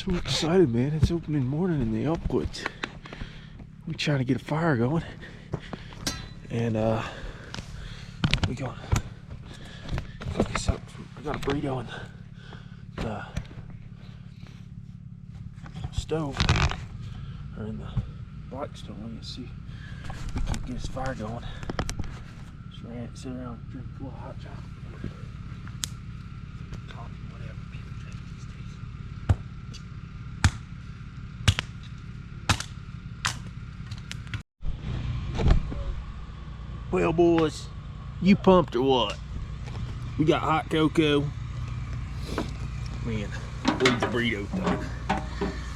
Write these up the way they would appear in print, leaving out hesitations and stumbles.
So excited, man. It's opening morning in the elk woods. We're trying to get a fire going. And we gonna cook this up. I got a burrito in the stove, or in the black stove. Let's see if we can get this fire going. Just sit around and drink a little hot chocolate. Coffee, whatever people drink these days. Well, boys, you pumped or what? We got hot cocoa. Man, leave the burrito though.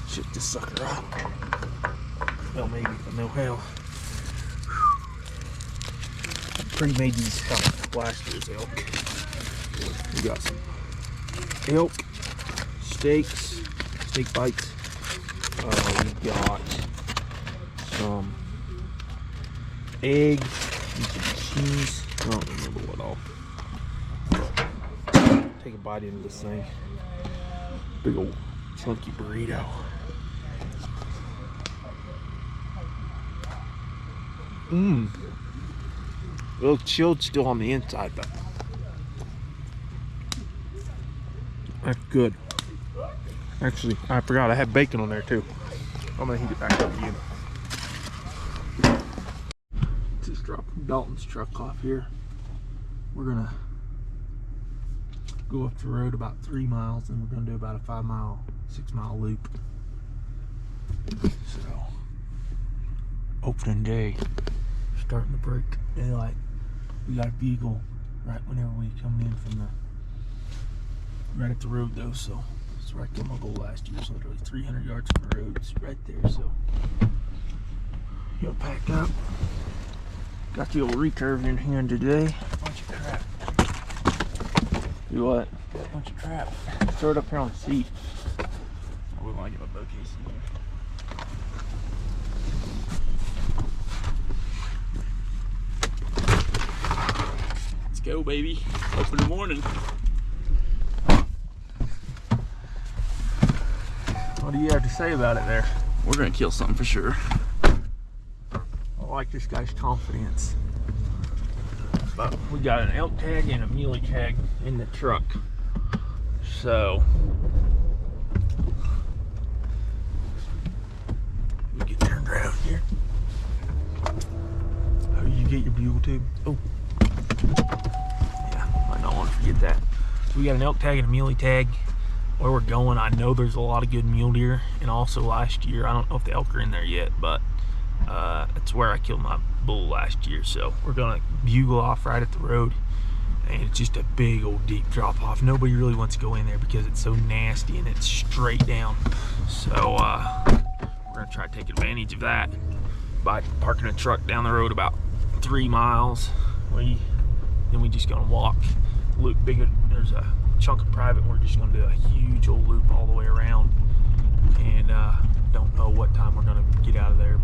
Shut this sucker up. Well, maybe if I know how. Pre-made these last year's elk. We got some elk steaks, steak bites. We got some eggs and some cheese. I don't remember what all. Take a bite into this thing. Big old chunky burrito. Mmm. A little chilled still on the inside, but that's good. Actually, I forgot I had bacon on there too. I'm gonna heat it back up again. Just dropped Dalton's truck off here. We're gonna go up the road about 3 miles, and we're gonna do about a 6 mile loop. So, opening day, starting to break daylight. We got a bugle right whenever we come in from right at the road though, so it's where I killed my bull last year. So literally 300 yards from the road, it's right there. So you'll pack up. Got the old recurve in here today. Bunch of crap. Do what? Bunch of crap. Throw it up here on the seat. I would want to get my bow case in here. Go, baby. Open the morning. What do you have to say about it there? We're gonna kill something for sure. I like this guy's confidence. But we got an elk tag and a muley tag in the truck. So we get turned around here. Oh, you get your bugle tube? Oh. I don't want to forget that. So we got an elk tag and a muley tag. Where we're going, I know there's a lot of good mule deer, and also last year, I don't know if the elk are in there yet, but it's where I killed my bull last year. So we're gonna bugle off right at the road, and it's just a big old deep drop off. Nobody really wants to go in there because it's so nasty and it's straight down. So we're gonna try to take advantage of that by parking a truck down the road about 3 miles. Then we just gonna walk, loop bigger. There's a chunk of private, and we're just gonna do a huge old loop all the way around. And don't know what time we're gonna get out of there,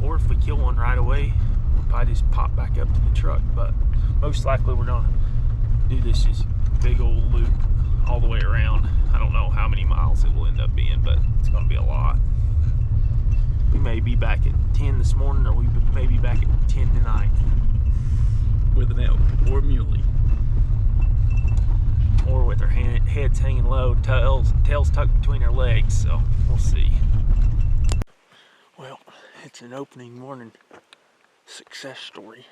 or if we kill one right away, we'll probably just pop back up to the truck. But most likely we're gonna do this just big old loop all the way around. I don't know how many miles it will end up being, but it's gonna be a lot. We may be back at 10 this morning, or we may be back at 10 tonight. With an elk or a muley, or with our heads hanging low, tails tucked between our legs. So we'll see. Well, it's an opening morning success story,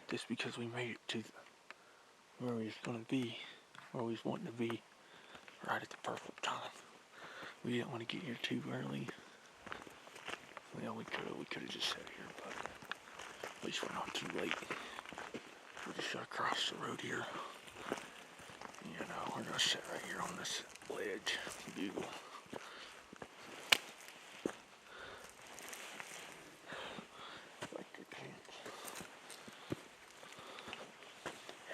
just because we made it to where we was going to be, where we was wanting to be, right at the perfect time. We didn't want to get here too early. Well, we could have just sat here, but at least we're not too late. We just gotta cross the road here. You know, we're gonna sit right here on this ledge, bugle. Electric pants.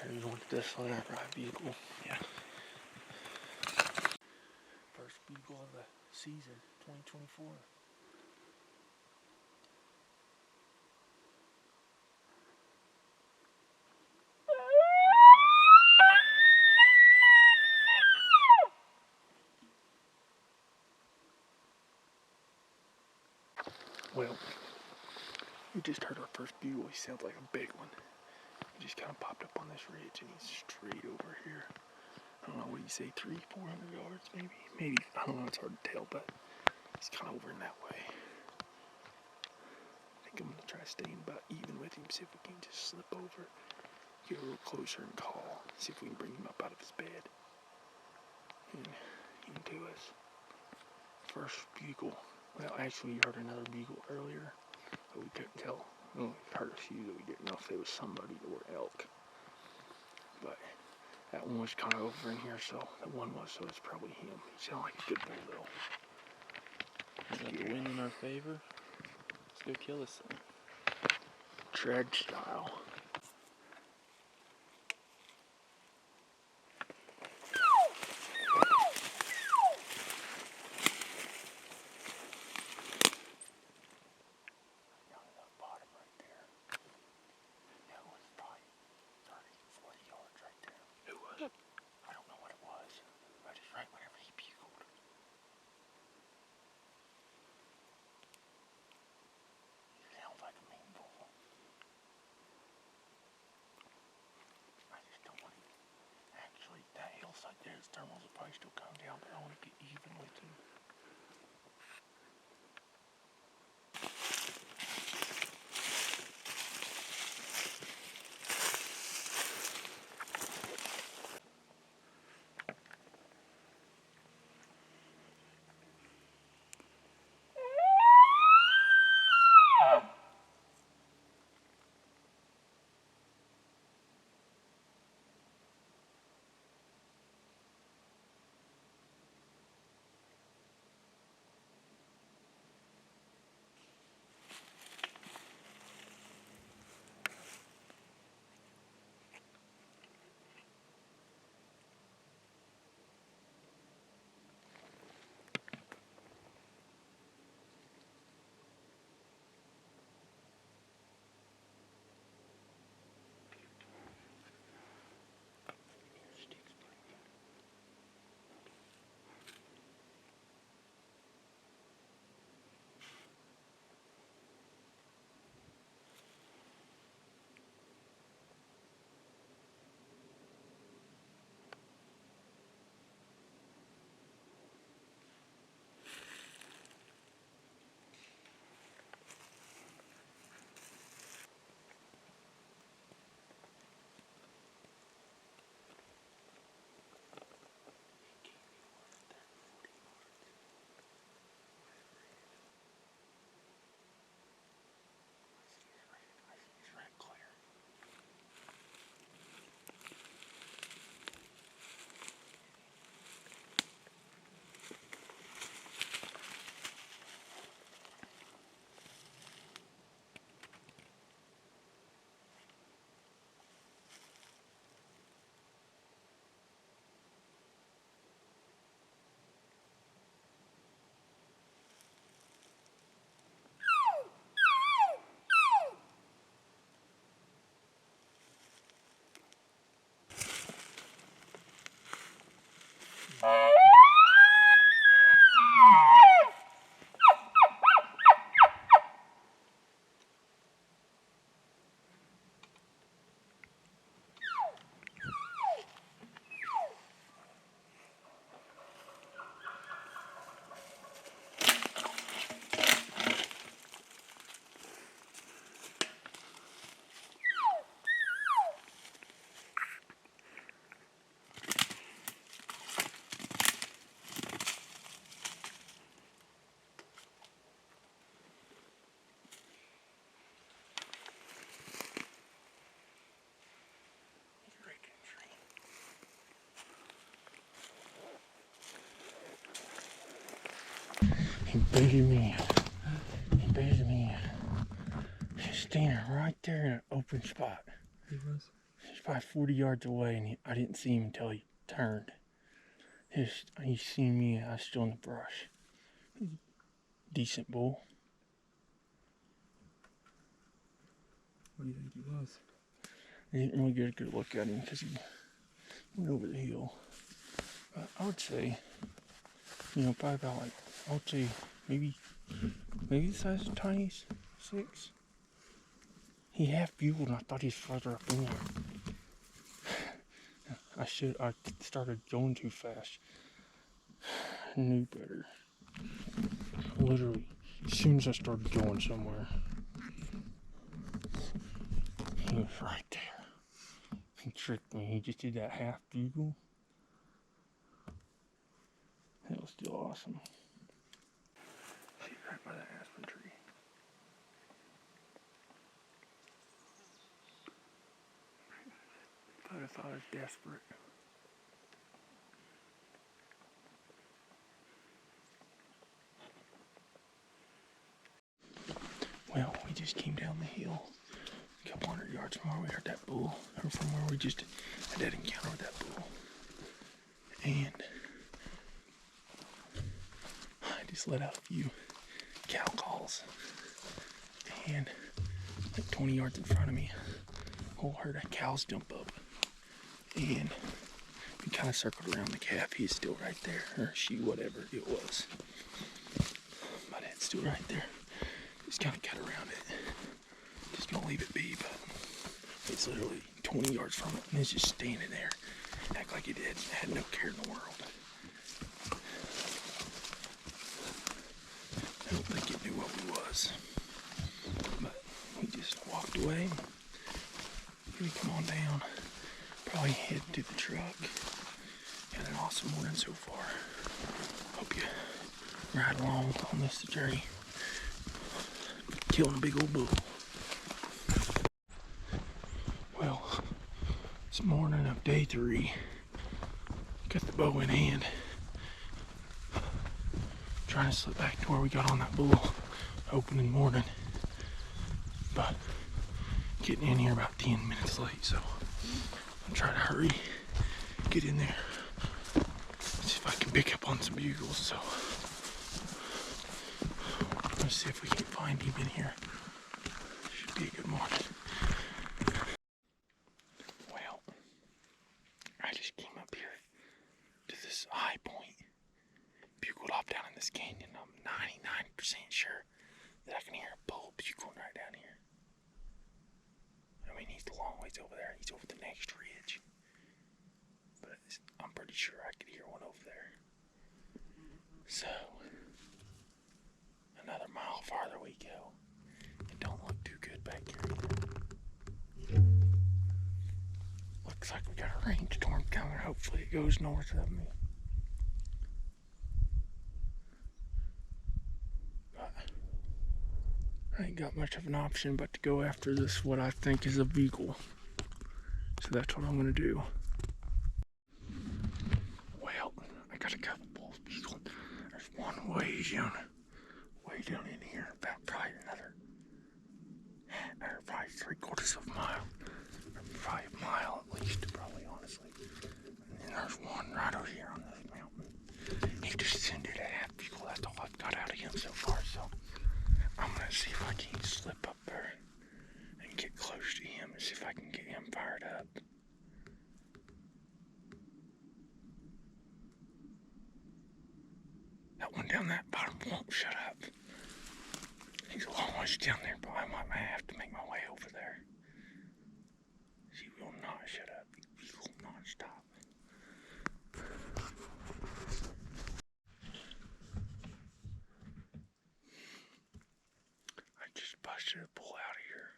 Here you want this one, right, bugle? Yeah. First bugle of the season, 2024. sounds like a big one. He just kind of popped up on this ridge and he's straight over here. I don't know, what do you say, 300-400 yards maybe? Maybe, I don't know, it's hard to tell, but he's kind of over in that way. I think I'm going to try staying about even with him, see if we can just slip over, get a little closer and call, see if we can bring him up out of his bed and into us. First bugle. Well, actually, we heard another bugle earlier, but we couldn't tell. Well, we heard a few that we didn't know if they was somebody or elk. But that one was kind of over in here, so that one was, so it's probably him. He sounded like a good bull, though. Is that the wind in our favor? Let's go kill this thing. Tread style. Like there's thermals will probably still come down, but I want to get even with him. He baited me. He baited me. He's standing right there in an open spot. He was? He's probably 40 yards away, and I didn't see him until he turned. He seen me, I was still in the brush. Decent bull. What do you think he was? I didn't really get a good look at him because he went over the hill. But I would say, probably about like, I would say maybe the size of Tiny's 6. He half bugled and I thought he was further up in there. I started going too fast. I knew better. Literally, as soon as I started going somewhere, he was right there. He tricked me. He just did that half bugle. That was still awesome. She's right by that aspen tree. But I thought I was desperate. Well, we just came down the hill. A couple 100 yards from where we heard that bull, or from where we just had that encounter with that bull. And I just let out a few cow calls. And like 20 yards in front of me, a whole herd of cows jump up. And we kind of circled around the calf. He's still right there, or she, whatever it was. But it's still right there. Just kind of cut around it. Just gonna leave it be, but it's literally 20 yards from it, and it's just standing there, act like it had no care in the world. I don't think it knew what we was, but we just walked away. We come on down, probably head to the truck. Got an awesome morning so far. Hope you ride along on this journey. Killing a big old bull. Well, it's morning of day 3. Got the bow in hand. Trying to slip back to where we got on that bull opening morning. But getting in here about 10 minutes late, so I'm trying to hurry, get in there, see if I can pick up on some bugles. So let's see if we can find him in here. Should be a good morning. Well, I just came up here to this high point, bugled off down in this canyon. I'm 99% sure that I can hear a bull bugling right down here. I mean, he's a long ways over there. He's over the next ridge. But I'm pretty sure I could hear one over there. So another mile farther we go. It don't look too good back here either. Looks like we got a rainstorm coming. Hopefully it goes north of me. But I ain't got much of an option but to go after this, what I think is a bugle. So that's what I'm gonna do. Well, I got a couple bulls bugling. There's one way down in here, about probably another, or probably 3/4 of a mile, or probably a mile at least, probably, honestly. And then there's one right over here on this mountain. He descended a half bugle. That's all I've got out of him so far, so I'm gonna see if I can slip up there and get close to him and see if I can get him fired up. That one down that bottom won't shut up. He's a long ways down there, but I might have to make my way over there. She will not shut up. He will not stop. I just busted a bull out of here.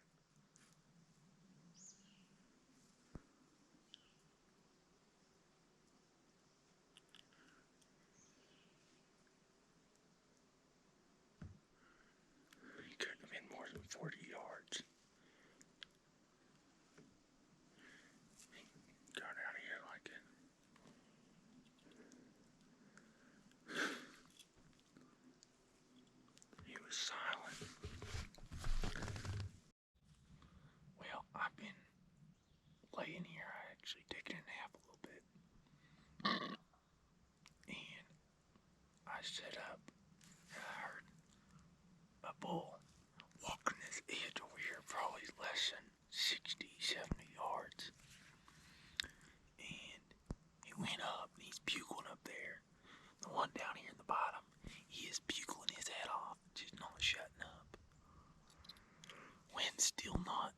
He couldn't have been more than 40 yards. He got out of here like it. He was silent. Well, I've been laying here. I actually taken a nap a little bit. And I set up and I heard a bull walking this edge over here, probably less than 60, 70 yards. And he went up and he's bugling up there. The one down here in the bottom, he is bugling his head off, just not shutting up. Wind's still not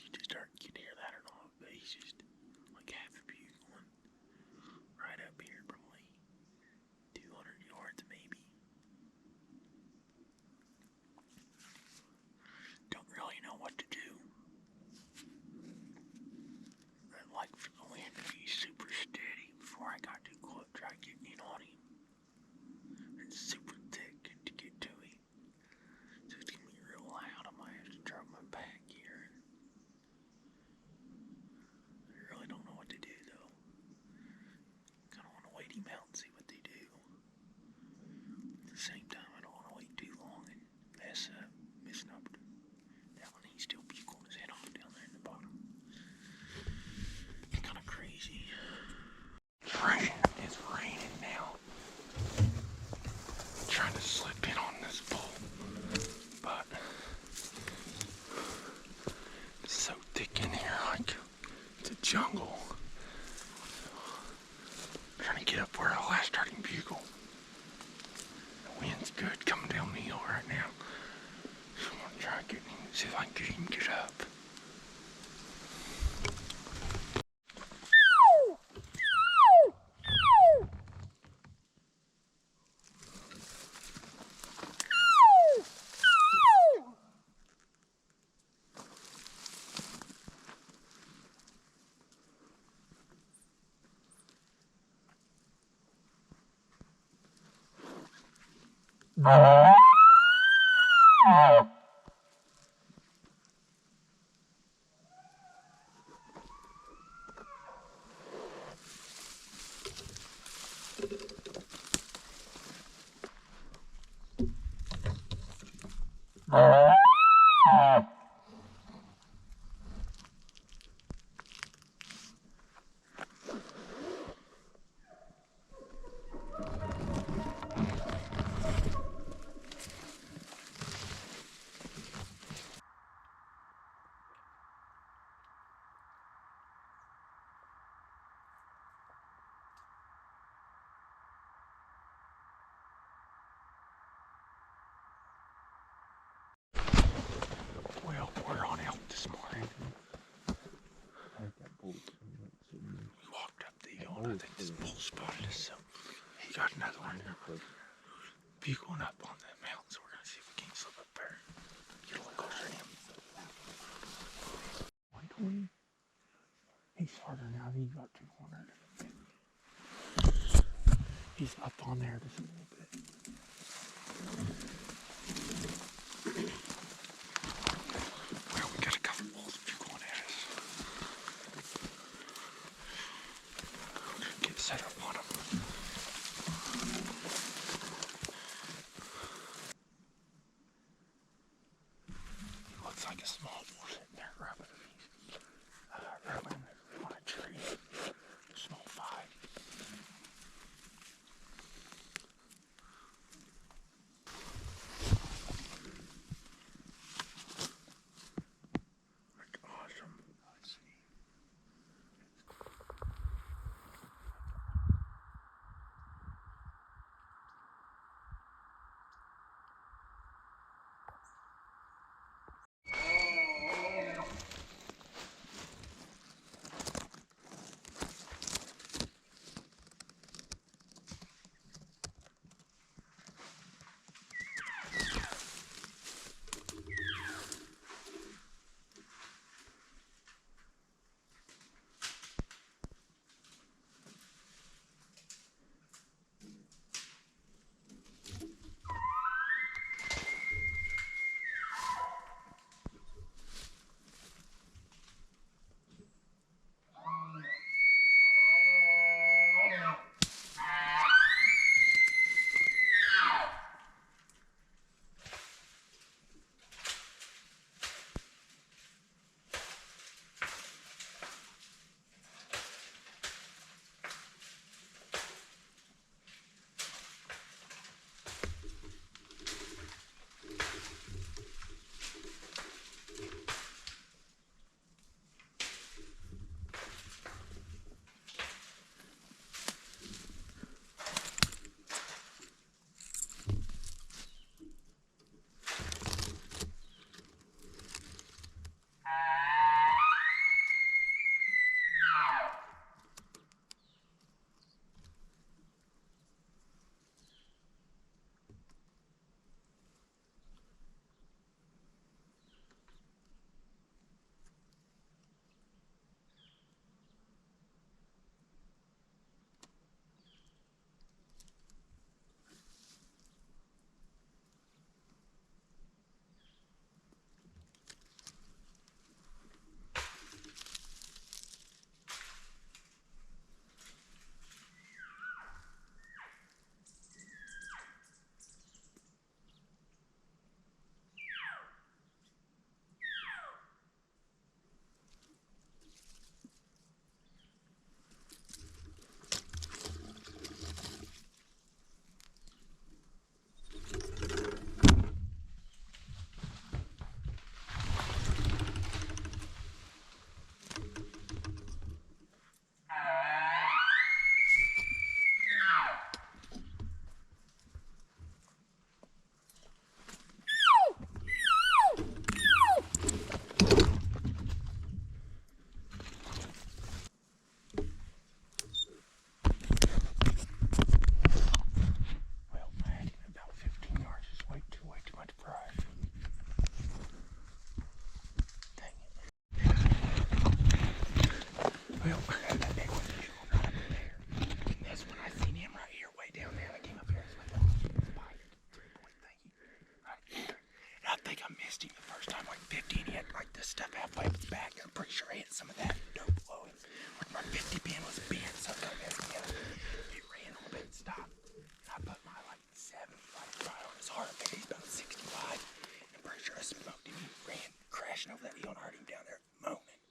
you just heard, you can hear that or not, but he's just like half a bugling right up here, probably 200 yards maybe. Don't really know what to do. I'd like for the wind to be super steady before I got too close, try getting in on him. It's super thick to get to him. So it's gonna be real loud. I might have to drop my back here. I really don't know what to do though. Kinda wanna wait him out and see what they do. At the same time, I don't wanna wait too long and mess up, missing up. That one, he's still bugling his head off down there in the bottom. It's kinda crazy. It's raining now. I'm trying to slip in on this pole, but it's so thick in here, like it's a jungle. I'm trying to get up where I last started bugle. The wind's good coming down the hill right now. So I'm gonna try getting him, see if I can get him to get up. Well, we're on elk this morning. We walked up the hill and I think this bull spotted us, so he got another one. Bugling up on the mountain, so we're gonna see if we can slip up there. Get a little closer to him. 120. He's harder now, he got 200. He's up on there just a little bit. Well, we got a couple bulls bugling at us. We're gonna get set up on them. He looks like a small bull sitting there rubbing on a tree. Small 5. Awesome. I see. he had like this stuff halfway up his back. I'm pretty sure he had some of that dope below him. My 50 pin was bent, so I got that pin. He ran a little bit and stopped. And I put my like 70 like right on his heart. I figured he's about 65. I'm pretty sure I smoked him. He ran crashing over that hill and I heard him down there moaning.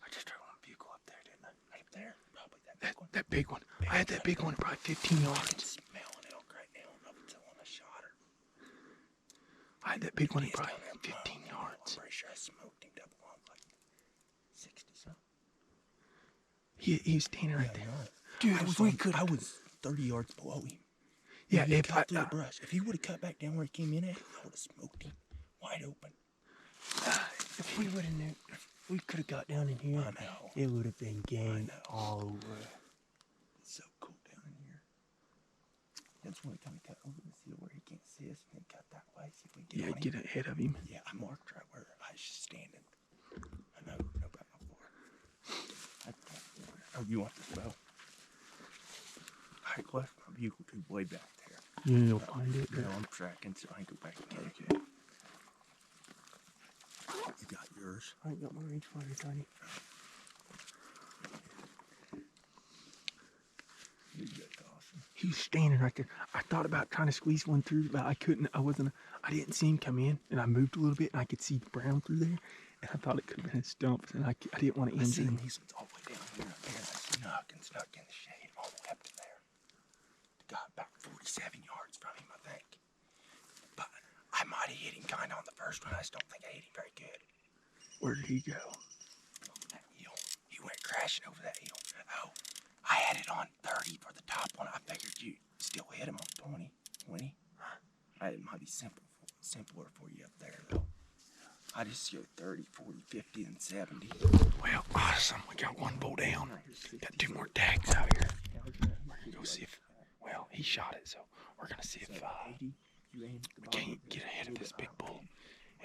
I just heard one bugle up there, didn't I? Right up there, probably that big one. That big one. I had that big one probably 15 yards. I can smell an elk right now up until when I shot her. I had that big one probably 15 yards. I'm pretty sure I smoked him double on like 60 something. He was standing right there. Dude, I was 30 yards below him. Yeah, he cut through the brush. If he would have cut back down where he came in at, I would have smoked him wide open. If we would have knew, if we could have got down in here, I know. it would have been game all over. It's so cool down in here. That's when we kind of cut over this hill where he can't see us, and then cut that way. See if we can get on him. Get ahead of him. Yeah, I marked right where I was just standing. I know about my floor. Oh, you want this bow? I left my bugle tube way back there. You'll find it. No, I'm tracking, so I can go back and get it. Okay. You got yours? I ain't got my rangefinder, Tiny. You good, Dawson. He was standing right there. I thought about trying to squeeze one through, but I couldn't. I didn't see him come in, and I moved a little bit, and I could see the brown through there, and I thought it could have been his stumps, and I didn't want to injure him. These ones all the way down here, up there, and I snuck in the shade all the way up to there. Got about 47 yards from him, I think. But I might have hit him kind of on the first one. I just don't think I hit him very good. Where did he go? Over that hill. He went crashing over that hill. Oh, I had it on 30 for the top one. I figured you still hit him on 20. It might be simpler for you up there, though. I just go 30, 40, 50, and 70. Well, awesome. We got one bull down. Got 2 more tags out here. We're going to go see if... Well, he shot it, so we're going to see if we can't get ahead of this big bull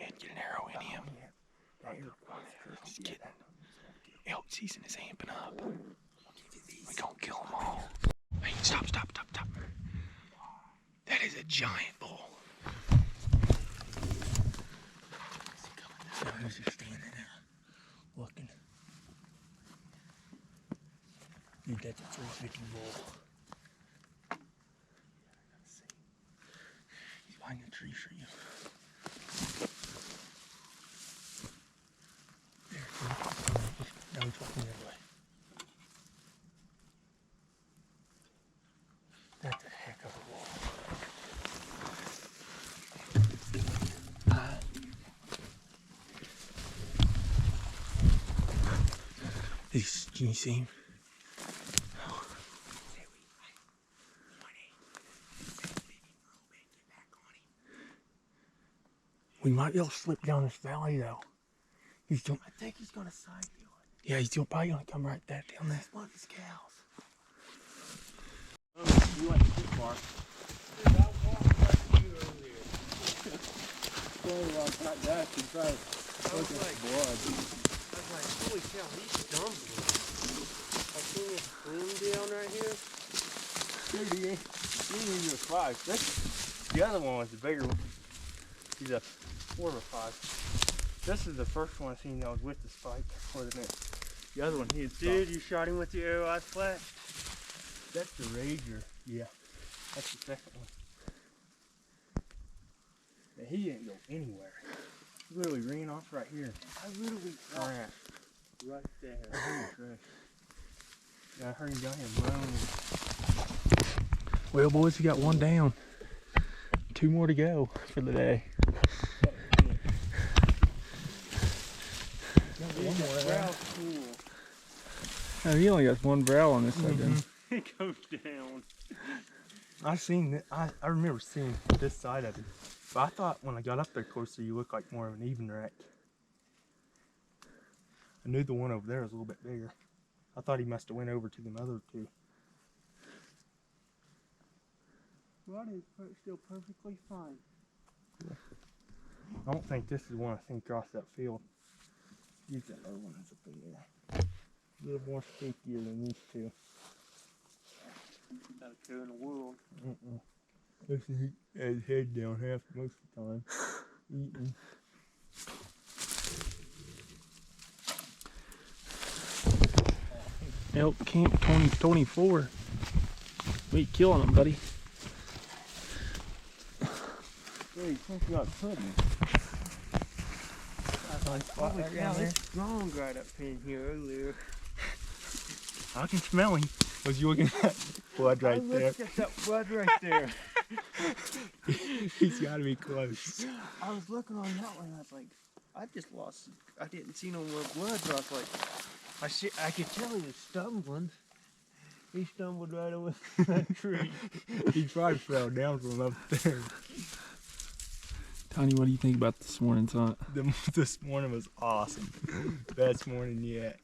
and get an arrow in him. He's getting... Elk season is amping up. We gonna kill them all. Hey, stop. That is a giant bull. I was just standing there, looking. Dude, that's a 350 bull. He's behind the tree for you. Now he's walking the other way. That's a heck of a wall. Can you see him? Oh. We might be able to slip down this valley though. I think he's gonna side view it. Yeah, he's probably gonna come right back down there. One of his cows. Oh, you went too far. Dude, I walked right to you earlier. I was like, holy cow, he's stumbling. I seen this flume down right here. Dude, he ain't a 5. The other one was the bigger one. He's a 4 or 5. This is the first one I seen that was with the spike, wasn't it? The other one, he had stopped. Dude, you shot him with the arrow I flashed. That's the Rager. Yeah, that's the second one. But he didn't go anywhere. He literally ran off right here. I literally crashed right there. Yeah, I heard him down here moaning. Well, boys, we got one down. 2 more to go for the day. Oh, he only got 1 brow on this side then. It goes down. I remember seeing this side of it. But I thought when I got up there closer, you looked like more of an even rack. I knew the one over there was a little bit bigger. I thought he must have went over to them other 2. Rod is still perfectly fine. Yeah. I don't think this is one I seen across that field. Use that other one that's up in there. A little more stinkier than these 2. Not a care in the world. This is his head down half most of the time. Eating. Elk Camp 2024. We killing them, buddy. Hey, something like pudding. It's strong right up in here earlier. I can smell him. Was you looking at blood right there? I looked at that blood right there. He's gotta be close. I was looking on that one. I was like, I just lost. I didn't see no more blood. So I was like, I could tell he was stumbling. He stumbled right over that tree. He probably fell down from up there. Tony, what do you think about this morning's hunt? This morning was awesome. Best morning yet.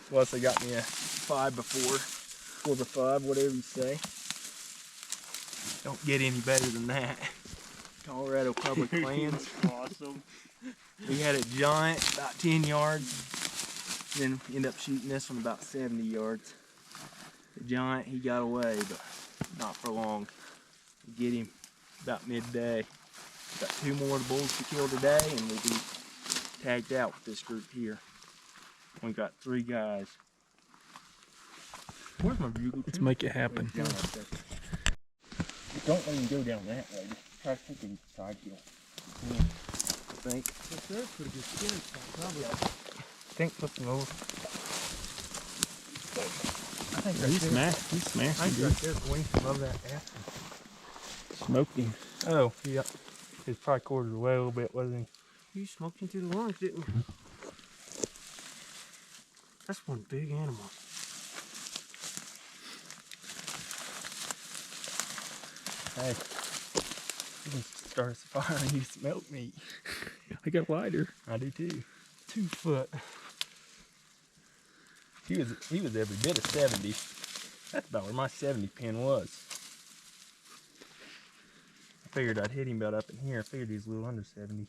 Plus, they got me a 5 before, 4 to 5, whatever you say. Don't get any better than that. Colorado Public Lands. Awesome. We had a giant about 10 yards, then ended up shooting this one about 70 yards. The giant, he got away, but not for long. We get him about midday. Got 2 more bulls to kill today, and we'll be tagged out with this group here. We got 3 guys. Where's my bugle? Let's make it happen. Don't let him go down that way. Just try to take him side hill. I think. They're pretty good skin spot, probably. I think flip them over. I think He smashed I him, think dude. right there, Wayne, love that apple. Smoked him. Oh, yeah. His probably quartered away a little bit, wasn't he? You smoked him through the lungs, didn't you? That's one big animal. Hey, you can start a fire and use smoked meat. I got a lighter. I do too. 2 foot. He was every bit of 70. That's about where my 70 pin was. I figured I'd hit him about up in here. I figured he was a little under 70.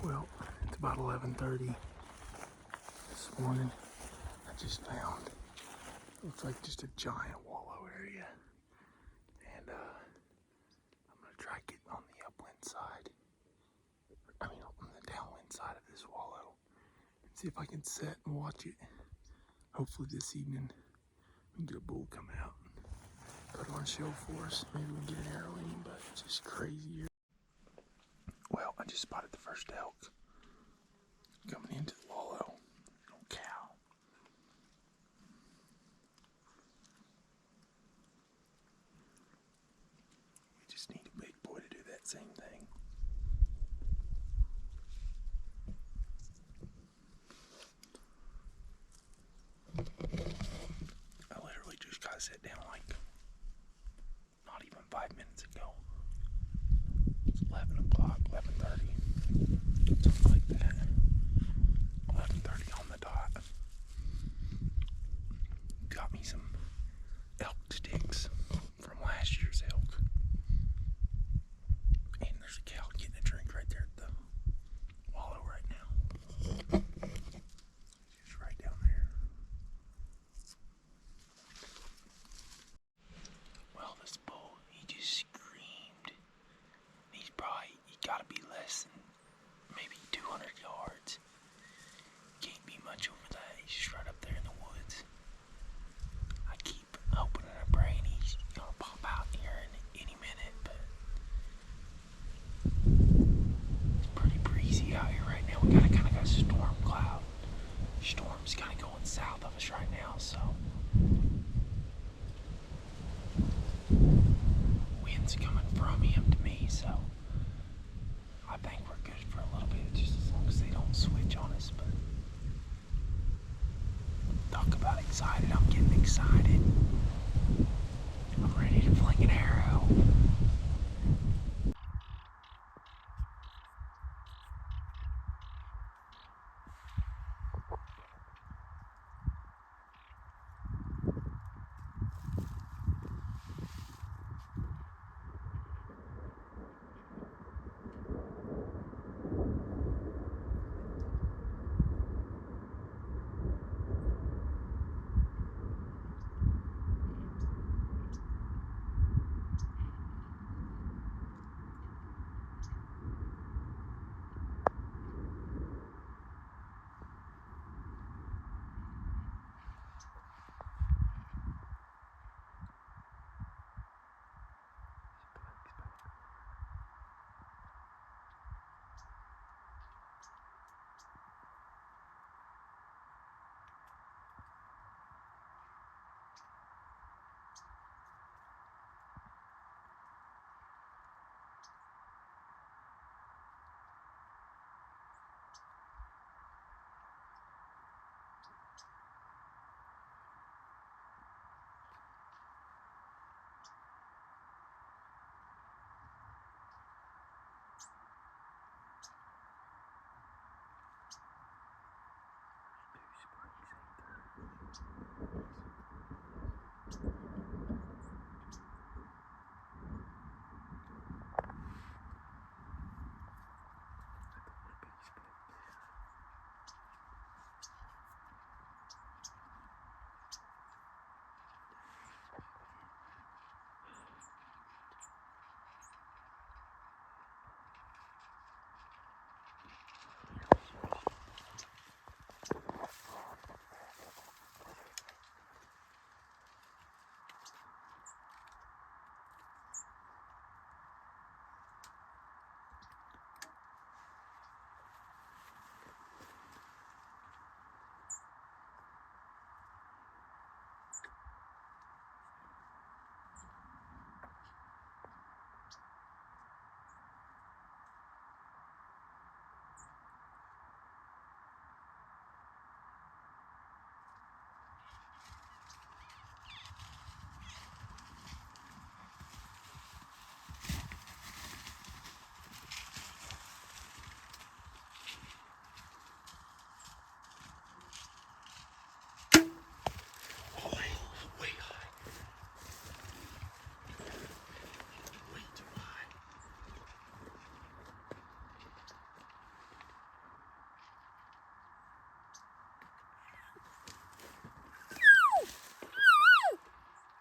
Well, it's about 11:30 this morning. I just found, looks like just a giant wallow area. And I'm gonna try getting on the upwind side. I mean, on the downwind side of this wallow. And see if I can set and watch it. Hopefully this evening we can get a bull come out and put on a show for us. Maybe we can get an arrow in him, but it's just crazy here. Well, I just spotted the first elk coming into the wallow. No cow. We just need a big boy to do that same thing. I literally just got set down like not even 5 minutes ago. It's 11 o'clock, 11:30, something like that. 11:30 on the dot. Got me some elk sticks from last year's elk. And there's a cow getting a drink right there at the wallow right now. She's right down there. Well, this bull, he just screamed. He gotta be less than maybe 200 yards. Can't be much over that. He's just right up there in the woods. I keep hoping and praying he's gonna pop out here in any minute, but it's pretty breezy out here right now. We kind of got a storm cloud. Storm's kind of going south of us right now, so wind's coming from him to me, so I think we're good for a little bit, just as long as they don't switch on us. But talk about exciting. excited. I'm getting excited. I'm ready to fling an arrow.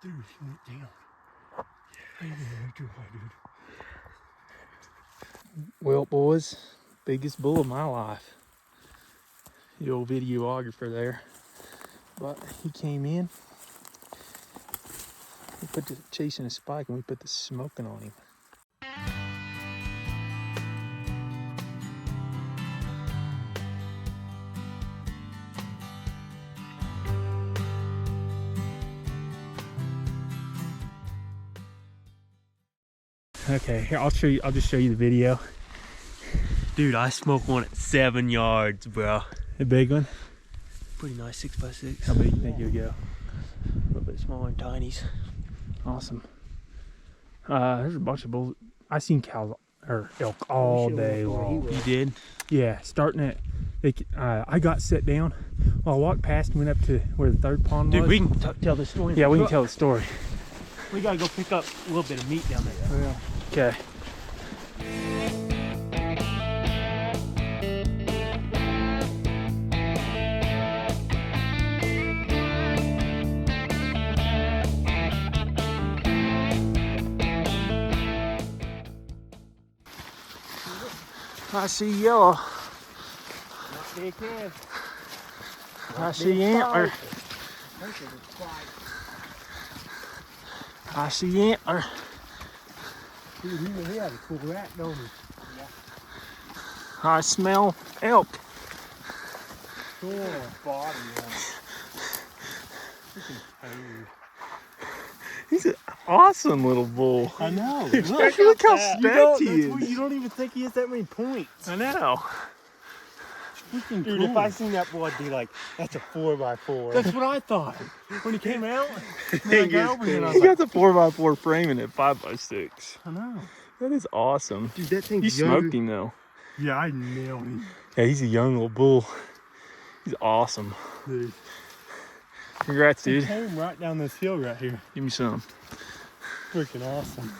Dude, he went down. Too high, dude. Well, boys, biggest bull of my life. The old videographer there. But he came in. We put the chasing a spike and we put the smoking on him. Okay, here I'll show you. I'll just show you the video. Dude, I smoked one at 7 yards, bro. A big one. Pretty nice 6x6. How big do you think you'll go? A little bit smaller than tinies. Awesome. There's a bunch of bulls. I seen cows or elk all day long. You did? Yeah, starting at. I got set down. Well, I walked past and went up to where the third pond was. Dude, we can tell the story. Yeah, we can tell the story. We gotta go pick up a little bit of meat down there. Yeah. Okay. I see yellow. Not big head. I see antler. I see antler. Dude, he had a cool rat, don't he? I smell elk. Cool body on it. Freaking He's an awesome little bull. I know. Look how stacked he is. You don't even think he has that many points. I know. freaking Dude, cool. if I seen that boy, I'd be like, that's a 4x4. That's what I thought when he came out. Thing Then I got is over here and I cool. was He like, got the 4x4 framing at 5x6. I know. That is awesome. Dude, that thing's You smoked him though. Yeah, I nailed him. Yeah, he's a young little bull. He's awesome. Dude. Congrats, He dude. came right down this hill right here. Give me some. Freaking awesome.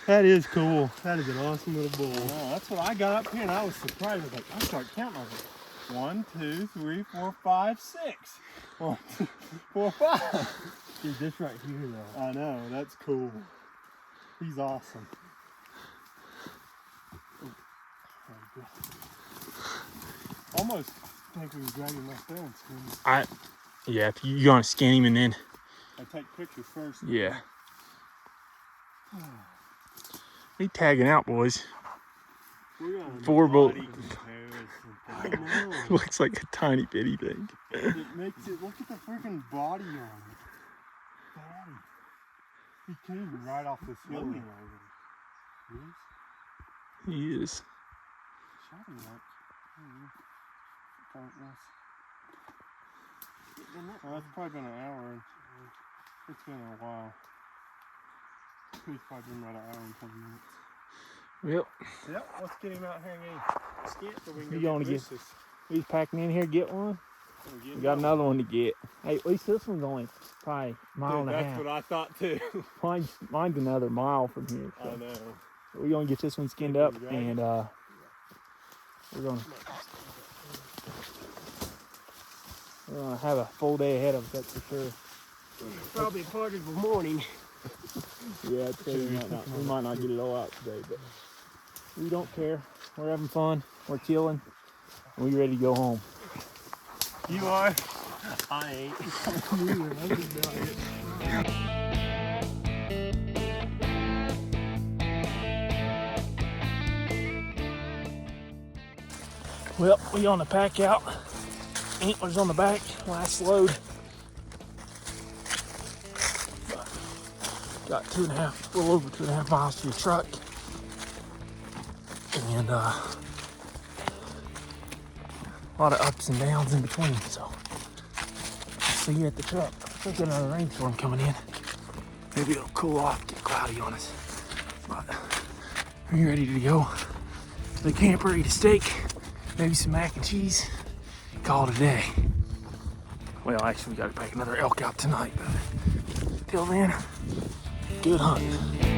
That is cool. That is an awesome little bull. That's what I got up here and I was surprised. I was like, I started counting. I was like, 1, 2, 3, 4, 5, 6. 1, 2, 4, 5. Dude, this right here though. I know, that's cool. He's awesome. Oh, almost think we can drag him up there and skin him. Yeah, if you want to scan him and then, I take pictures first. yeah. He tagging out, boys. We're on 4 bull. I know. Looks like a tiny bitty thing. It makes it, look at the freaking body on it. Body. He came right off this hill. He is. Shot him like, well, that's probably been an hour. It's been a while. He's probably been about an hour and 20 minutes. Yep. Yep, let's get him out here and get him skinned so we can You go gonna get get- Lucy's. He's packing in here, get one. We got another one to get. Hey, at least this one's only probably a mile and a That's half. what I thought too. Mine's another mile from here. I So know. we're gonna get this one skinned up and we're gonna have a full day ahead of us, that's for sure. Probably part of the morning. Yeah, it's crazy. We might not get it all out today, but we don't care. We're having fun. We're chilling. We ready to go home. You are? I ain't. Well, we on the pack out. Antlers on the back, last load. Got 2.5, a little over 2.5 miles to your truck. And a lot of ups and downs in between, so I'll see you at the truck. We've got another rainstorm coming in. Maybe it'll cool off, get cloudy on us. But are you ready to go to the camper, eat a steak, maybe some mac and cheese, call it a day. Well, actually, we gotta pack another elk out tonight, but till then, good hunting.